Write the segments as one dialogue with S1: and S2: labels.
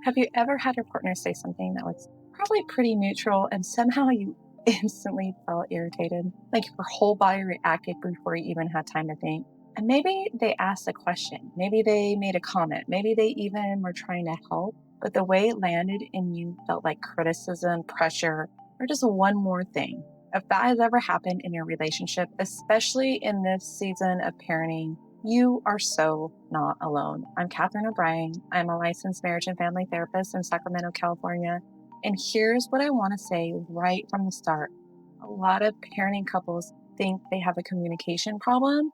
S1: Have you ever had your partner say something that was probably pretty neutral and somehow you instantly felt irritated? Like your whole body reacted before you even had time to think? And maybe they asked a question, maybe they made a comment, maybe they even were trying to help, but the way it landed in you felt like criticism, pressure, or just one more thing. If that has ever happened in your relationship, especially in this season of parenting, you are so not alone. I'm Catherine O'Brien. I'm a licensed marriage and family therapist in Sacramento, California. And here's what I want to say right from the start. A lot of parenting couples think they have a communication problem,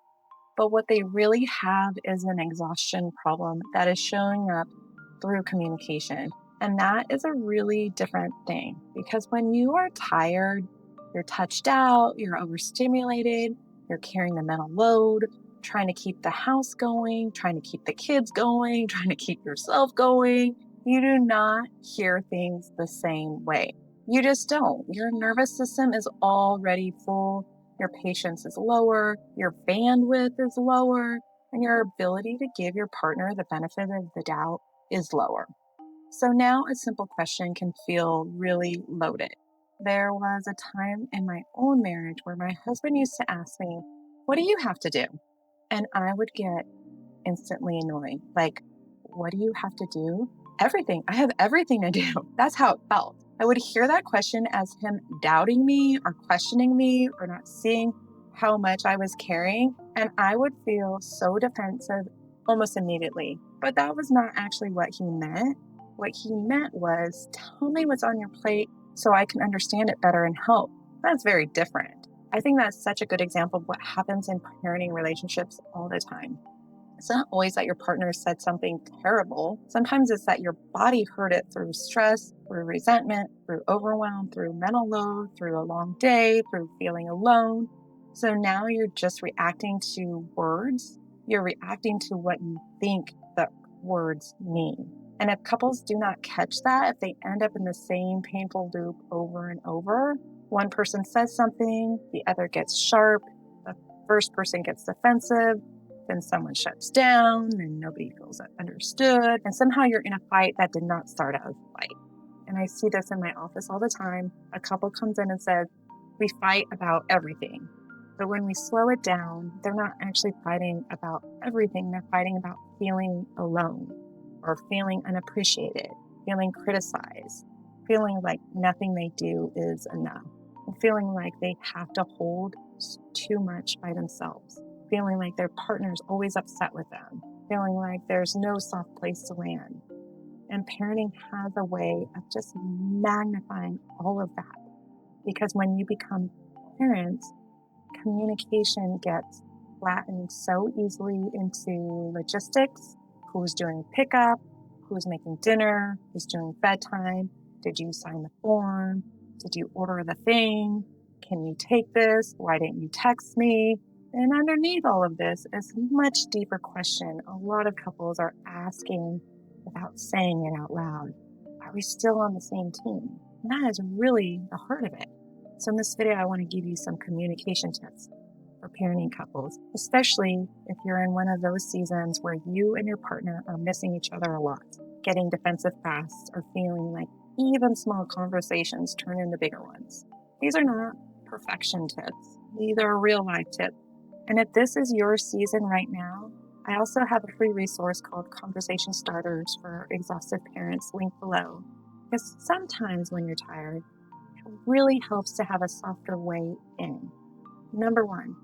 S1: but what they really have is an exhaustion problem that is showing up through communication. And that is a really different thing because when you are tired, you're touched out, you're overstimulated, you're carrying the mental load, trying to keep the house going, trying to keep the kids going, trying to keep yourself going. You do not hear things the same way. You just don't. Your nervous system is already full. Your patience is lower, your bandwidth is lower, and your ability to give your partner the benefit of the doubt is lower. So now a simple question can feel really loaded. There was a time in my own marriage where my husband used to ask me, "What do you have to do?" And I would get instantly annoyed. Like, what do you have to do? Everything. I have everything to do. That's how it felt. I would hear that question as him doubting me or questioning me or not seeing how much I was carrying. And I would feel so defensive almost immediately. But that was not actually what he meant. What he meant was, tell me what's on your plate so I can understand it better and help. That's very different. I think that's such a good example of what happens in parenting relationships all the time. It's not always that your partner said something terrible. Sometimes it's that your body heard it through stress, through resentment, through overwhelm, through mental load, through a long day, through feeling alone. So now you're just reacting to words. You're reacting to what you think the words mean. And if couples do not catch that, if they end up in the same painful loop over and over, one person says something, the other gets sharp, the first person gets defensive, then someone shuts down, and nobody feels understood, and somehow you're in a fight that did not start out as a fight. And I see this in my office all the time. A couple comes in and says, "We fight about everything." But when we slow it down, they're not actually fighting about everything. They're fighting about feeling alone or feeling unappreciated, feeling criticized, feeling like nothing they do is enough, and feeling like they have to hold too much by themselves, feeling like their partner's always upset with them, feeling like there's no soft place to land. And parenting has a way of just magnifying all of that. Because when you become parents, communication gets flattened so easily into logistics. Who's doing pickup? Who's making dinner? Who's doing bedtime? Did you sign the form? Did you order the thing? Can you take this? Why didn't you text me? And underneath all of this is a much deeper question a lot of couples are asking without saying it out loud. Are we still on the same team? And that is really the heart of it. So in this video, I want to give you some communication tips for parenting couples, especially if you're in one of those seasons where you and your partner are missing each other a lot, getting defensive fast, or feeling like even small conversations turn into bigger ones. These are not perfection tips. These are real life tips. And if this is your season right now, I also have a free resource called Conversation Starters for Exhausted Parents, linked below. Because sometimes when you're tired, it really helps to have a softer way in. Number one,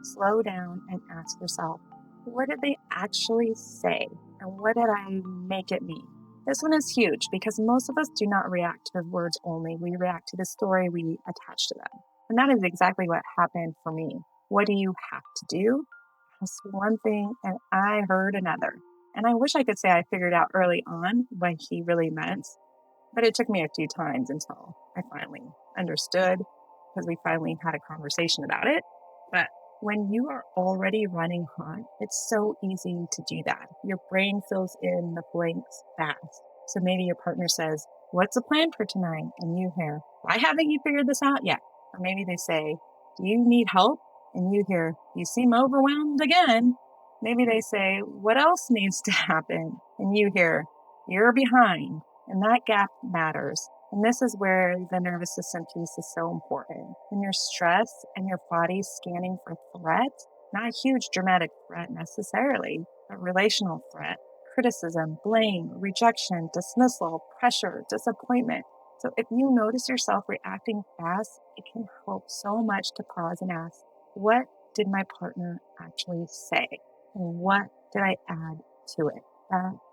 S1: slow down and ask yourself, what did they actually say? And what did I make it mean? This one is huge because most of us do not react to words only. We react to the story we attach to them. And that is exactly what happened for me. What do you have to do? That's one thing, and I heard another. And I wish I could say I figured out early on what he really meant, but it took me a few times until I finally understood because we finally had a conversation about it. But when you are already running hot, it's so easy to do that. Your brain fills in the blanks fast. So maybe your partner says, "What's the plan for tonight?" And you hear, "Why haven't you figured this out yet?" Or maybe they say, "Do you need help?" And you hear, "You seem overwhelmed again." Maybe they say, "What else needs to happen?" And you hear, "You're behind." And that gap matters. And this is where the nervous system piece is so important. When you're stressed and your body's scanning for threat, not a huge dramatic threat necessarily, but relational threat, criticism, blame, rejection, dismissal, pressure, disappointment. So if you notice yourself reacting fast, it can help so much to pause and ask, what did my partner actually say? And what did I add to it?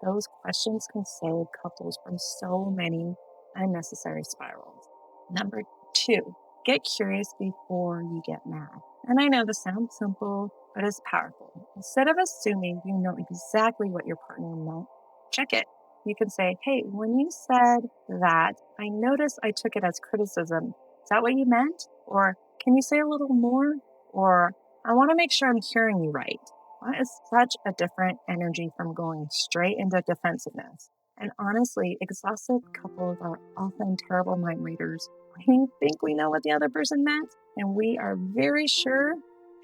S1: Those questions can save couples from so many unnecessary spirals. Number 2, get curious before you get mad. And I know this sounds simple, but it's powerful. Instead of assuming you know exactly what your partner meant, check it. You can say, hey, when you said that, I noticed I took it as criticism. Is that what you meant? Or can you say a little more? Or I want to make sure I'm hearing you right. That is such a different energy from going straight into defensiveness. And honestly, exhausted couples are often terrible mind readers. We think we know what the other person meant, and we are very sure.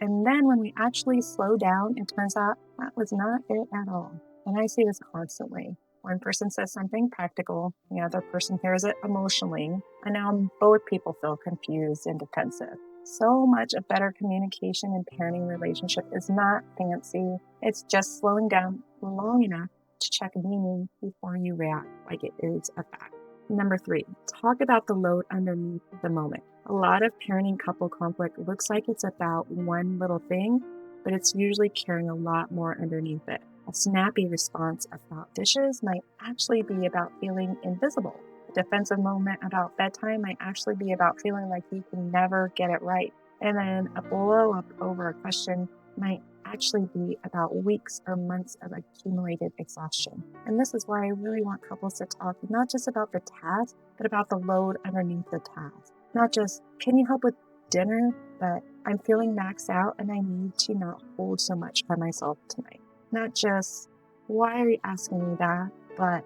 S1: And then when we actually slow down, it turns out that was not it at all. And I see this constantly. One person says something practical, the other person hears it emotionally, and now both people feel confused and defensive. So much of better communication in parenting relationship is not fancy. It's just slowing down long enough to check meaning before you react like it is a fact. Number 3, talk about the load underneath the moment. A lot of parenting couple conflict looks like it's about one little thing, but it's usually carrying a lot more underneath it. A snappy response about dishes might actually be about feeling invisible. A defensive moment about bedtime might actually be about feeling like you can never get it right. And then a blow up over a question might actually be about weeks or months of accumulated exhaustion. And this is why I really want couples to talk not just about the task, but about the load underneath the task. Not just, can you help with dinner? But I'm feeling maxed out and I need to not hold so much by myself tonight. Not just, why are you asking me that? But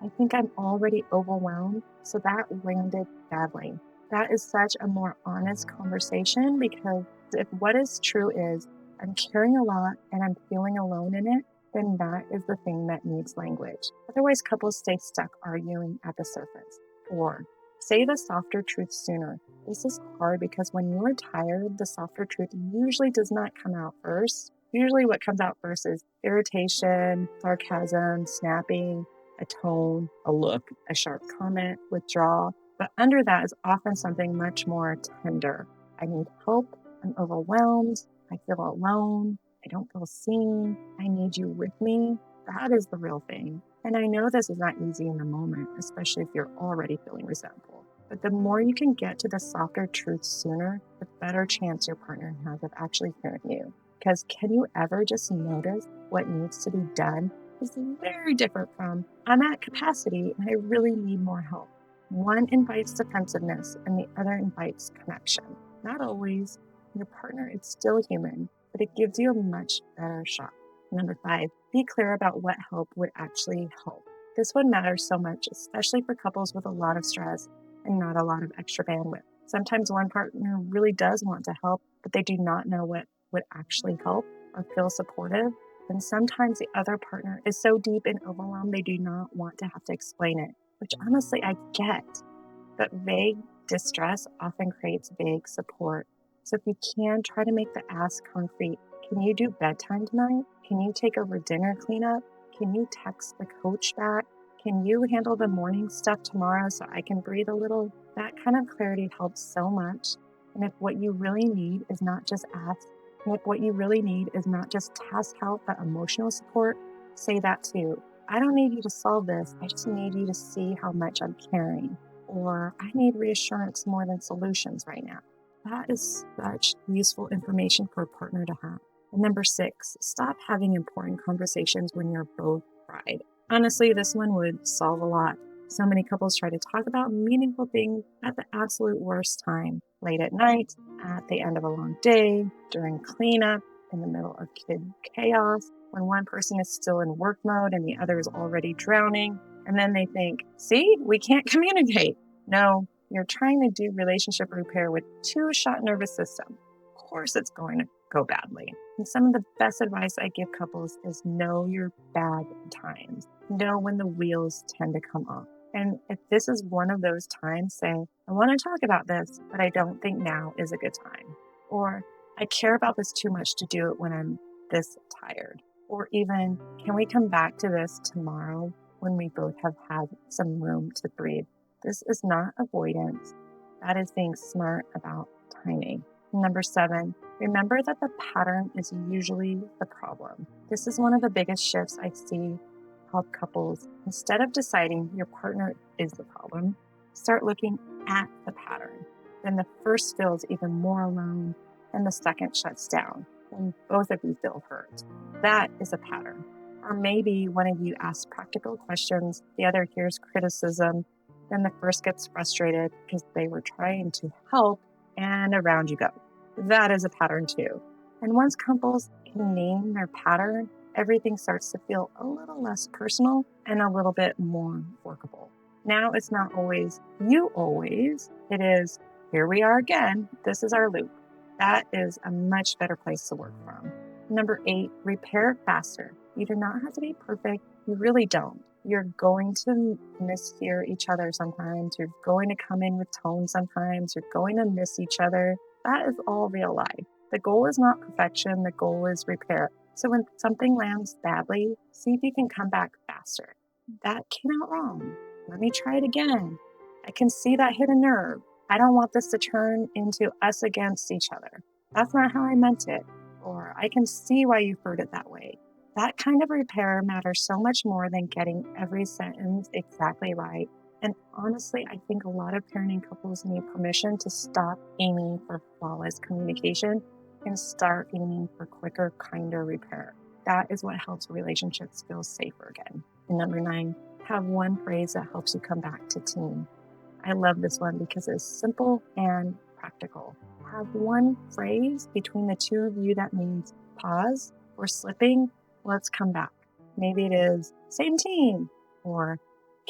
S1: I think I'm already overwhelmed, so that landed badly. That is such a more honest conversation, because if what is true is I'm carrying a lot and I'm feeling alone in it, then that is the thing that needs language. Otherwise, couples stay stuck arguing at the surface. 4, say the softer truth sooner. This is hard because when you're tired, the softer truth usually does not come out first. Usually what comes out first is irritation, sarcasm, snapping, a tone, a look, a sharp comment, withdrawal. But under that is often something much more tender. I need help. I'm overwhelmed. I feel alone. I don't feel seen. I need you with me. That is the real thing. And I know this is not easy in the moment, especially if you're already feeling resentful. But the more you can get to the softer truth sooner, the better chance your partner has of actually hearing you. Because can you ever just notice what needs to be done? It's very different from, I'm at capacity and I really need more help. One invites defensiveness and the other invites connection. Not always. Your partner is still human, but it gives you a much better shot. Number 5, be clear about what help would actually help. This one matters so much, especially for couples with a lot of stress and not a lot of extra bandwidth. Sometimes one partner really does want to help, but they do not know what would actually help or feel supportive. And sometimes the other partner is so deep in overwhelm they do not want to have to explain it, which honestly I get. But vague distress often creates vague support. So if you can, try to make the ask concrete. Can you do bedtime tonight? Can you take over dinner cleanup? Can you text the coach back? Can you handle the morning stuff tomorrow so I can breathe a little? That kind of clarity helps so much. And if what you really need is not just ask, and if what you really need is not just task help, but emotional support, say that too. I don't need you to solve this. I just need you to see how much I'm caring. Or I need reassurance more than solutions right now. That is such useful information for a partner to have. And number 6, stop having important conversations when you're both fried. Honestly, this one would solve a lot. So many couples try to talk about meaningful things at the absolute worst time. Late at night, at the end of a long day, during cleanup, in the middle of kid chaos, when one person is still in work mode and the other is already drowning. And then they think, see, we can't communicate. No, you're trying to do relationship repair with too shot nervous system. Of course it's going to go badly. And some of the best advice I give couples is know your bad times. Know when the wheels tend to come off. And if this is one of those times, say, I want to talk about this, but I don't think now is a good time. Or I care about this too much to do it when I'm this tired. Or even, can we come back to this tomorrow when we both have had some room to breathe? This is not avoidance. That is being smart about timing. Number 7, remember that the pattern is usually the problem. This is one of the biggest shifts I see help couples. Instead of deciding your partner is the problem, start looking at the pattern. Then the first feels even more alone, and the second shuts down when both of you feel hurt. That is a pattern. Or maybe one of you asks practical questions, the other hears criticism, then the first gets frustrated because they were trying to help, and around you go. That is a pattern too. And once couples can name their pattern, everything starts to feel a little less personal and a little bit more workable. Now it's not always you always, it is here we are again, this is our loop. That is a much better place to work from. Number 8, repair faster. You do not have to be perfect, you really don't. You're going to mishear each other sometimes, you're going to come in with tone sometimes, you're going to miss each other. That is all real life. The goal is not perfection, the goal is repair. So when something lands badly, see if you can come back faster. That came out wrong. Let me try it again. I can see that hit a nerve. I don't want this to turn into us against each other. That's not how I meant it. Or I can see why you heard it that way. That kind of repair matters so much more than getting every sentence exactly right. And honestly, I think a lot of parenting couples need permission to stop aiming for flawless communication and start aiming for quicker, kinder repair. That is what helps relationships feel safer again. And number 9, have one phrase that helps you come back to team. I love this one because it's simple and practical. Have one phrase between the two of you that means pause, we're slipping, let's come back. Maybe it is same team, or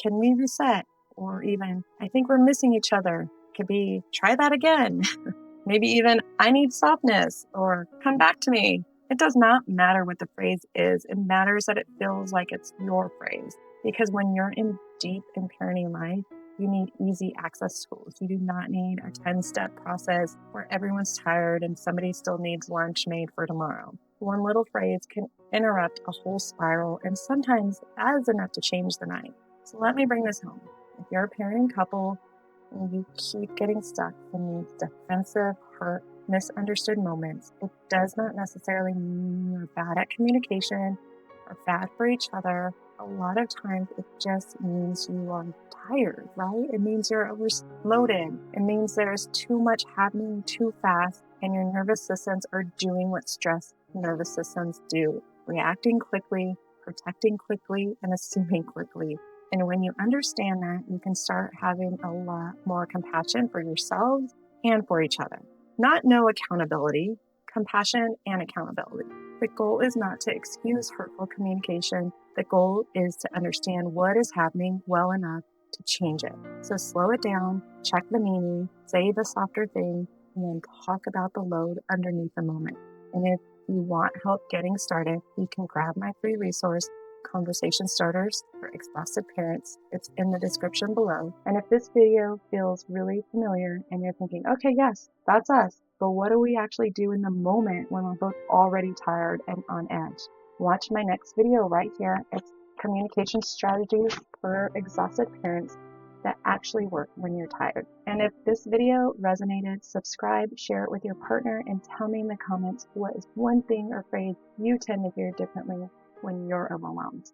S1: can we reset, or even I think we're missing each other. Could be try that again. Maybe even I need softness, or come back to me. It does not matter what the phrase is. It matters that it feels like it's your phrase. Because when you're in deep in parenting life, you need easy access tools. You do not need a 10-step process where everyone's tired and somebody still needs lunch made for tomorrow. One little phrase can interrupt a whole spiral, and sometimes that is enough to change the night. So let me bring this home. If you're a parenting couple and you keep getting stuck in these defensive, hurt, misunderstood moments, it does not necessarily mean you're bad at communication or bad for each other. A lot of times it just means you are tired, right? It means you're overloaded. It means there's too much happening too fast and your nervous systems are doing what stressed nervous systems do, reacting quickly, protecting quickly, and assuming quickly. And when you understand that, you can start having a lot more compassion for yourselves and for each other. Not no accountability, compassion and accountability. The goal is not to excuse hurtful communication. The goal is to understand what is happening well enough to change it. So slow it down, check the meaning, say the softer thing, and then talk about the load underneath the moment. And if you want help getting started, you can grab my free resource, Conversation Starters for Exhausted Parents. It's in the description below. And if this video feels really familiar and you're thinking, okay, yes, that's us, but what do we actually do in the moment when we're both already tired and on edge? Watch my next video right here. It's communication strategies for exhausted parents that actually work when you're tired. And if this video resonated, subscribe, share it with your partner, and tell me in the comments what is one thing or phrase you tend to hear differently when you're overwhelmed.